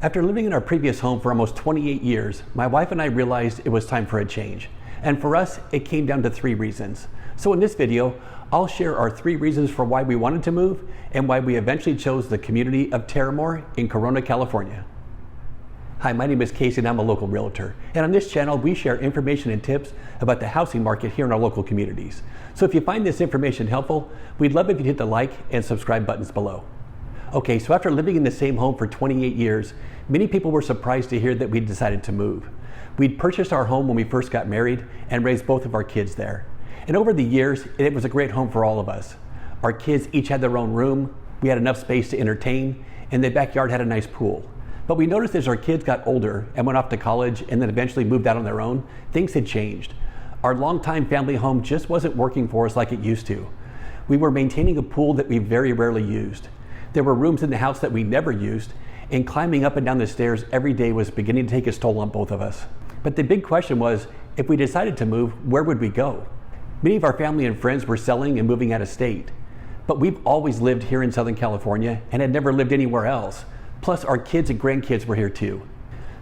After living in our previous home for almost 28 years, my wife and I realized it was time for a change. And for us, it came down to 3 reasons. So in this video, I'll share our 3 reasons for why we wanted to move and why we eventually chose the community of Terramor in Corona, California. Hi, my name is Casey and I'm a local realtor. And on this channel, we share information and tips about the housing market here in our local communities. So if you find this information helpful, we'd love if you'd hit the like and subscribe buttons below. Okay, so after living in the same home for 28 years, many people were surprised to hear that we'd decided to move. We'd purchased our home when we first got married and raised both of our kids there. And over the years, it was a great home for all of us. Our kids each had their own room, we had enough space to entertain, and the backyard had a nice pool. But we noticed as our kids got older and went off to college and then eventually moved out on their own, things had changed. Our longtime family home just wasn't working for us like it used to. We were maintaining a pool that we very rarely used. There were rooms in the house that we never used, and climbing up and down the stairs every day was beginning to take its toll on both of us. But the big question was, if we decided to move, where would we go? Many of our family and friends were selling and moving out of state. But we've always lived here in Southern California and had never lived anywhere else. Plus our kids and grandkids were here too.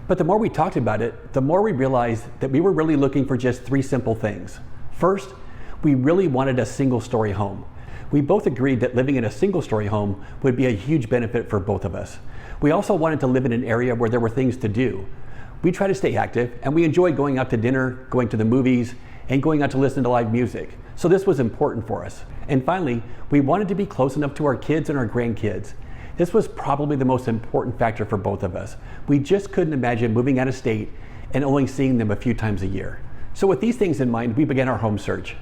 But the more we talked about it, the more we realized that we were really looking for just 3 simple things. First, we really wanted a single-story home. We both agreed that living in a single-story home would be a huge benefit for both of us. We also wanted to live in an area where there were things to do. We try to stay active, and we enjoy going out to dinner, going to the movies, and going out to listen to live music. So this was important for us. And finally, we wanted to be close enough to our kids and our grandkids. This was probably the most important factor for both of us. We just couldn't imagine moving out of state and only seeing them a few times a year. So with these things in mind, we began our home search.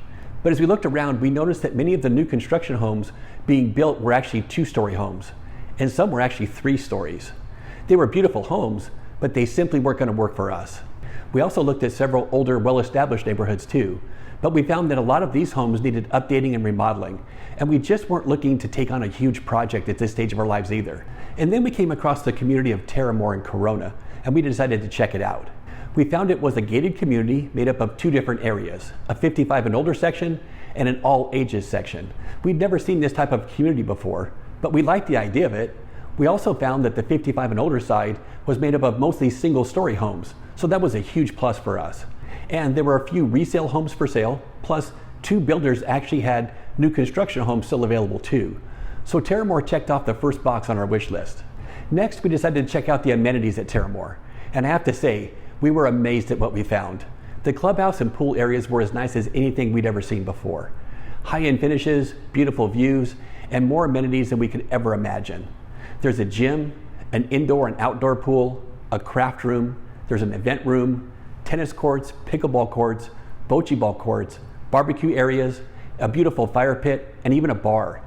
But as we looked around, we noticed that many of the new construction homes being built were actually 2-story homes, and some were actually 3 stories. They were beautiful homes, but they simply weren't going to work for us. We also looked at several older, well-established neighborhoods too, but we found that a lot of these homes needed updating and remodeling, and we just weren't looking to take on a huge project at this stage of our lives either. And then we came across the community of Terramor in Corona, and we decided to check it out. We found it was a gated community made up of 2 different areas, a 55 and older section and an all ages section. We'd never seen this type of community before, but we liked the idea of it. We also found that the 55 and older side was made up of mostly single-story homes, so that was a huge plus for us. And there were a few resale homes for sale, plus 2 builders actually had new construction homes still available too. So Terramor checked off the first box on our wish list. Next, we decided to check out the amenities at Terramor. And I have to say, we were amazed at what we found. The clubhouse and pool areas were as nice as anything we'd ever seen before. High-end finishes, beautiful views, and more amenities than we could ever imagine. There's a gym, an indoor and outdoor pool, a craft room, there's an event room, tennis courts, pickleball courts, bocce ball courts, barbecue areas, a beautiful fire pit, and even a bar.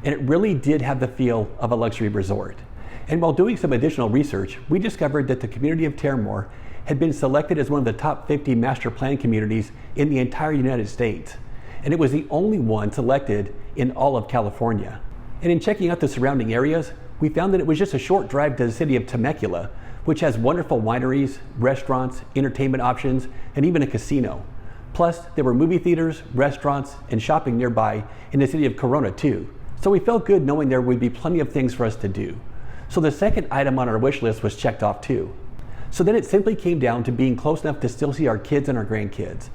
And it really did have the feel of a luxury resort. And while doing some additional research, we discovered that the community of Terramor had been selected as one of the top 50 master plan communities in the entire United States. And it was the only one selected in all of California. And in checking out the surrounding areas, we found that it was just a short drive to the city of Temecula, which has wonderful wineries, restaurants, entertainment options, and even a casino. Plus, there were movie theaters, restaurants, and shopping nearby in the city of Corona too. So we felt good knowing there would be plenty of things for us to do. So the second item on our wish list was checked off too. So then it simply came down to being close enough to still see our kids and our grandkids.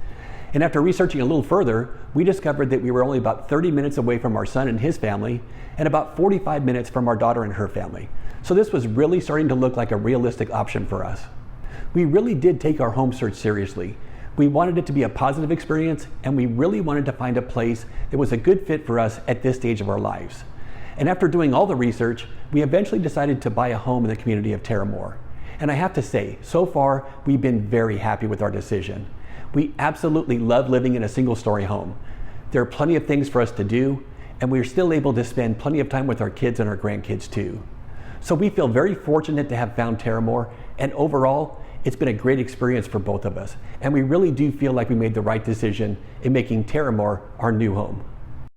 And after researching a little further, we discovered that we were only about 30 minutes away from our son and his family, and about 45 minutes from our daughter and her family. So this was really starting to look like a realistic option for us. We really did take our home search seriously. We wanted it to be a positive experience, and we really wanted to find a place that was a good fit for us at this stage of our lives. And after doing all the research, we eventually decided to buy a home in the community of Terramor. And I have to say, so far, we've been very happy with our decision. We absolutely love living in a single-story home. There are plenty of things for us to do, and we're still able to spend plenty of time with our kids and our grandkids too. So we feel very fortunate to have found Terramor, and overall, it's been a great experience for both of us. And we really do feel like we made the right decision in making Terramor our new home.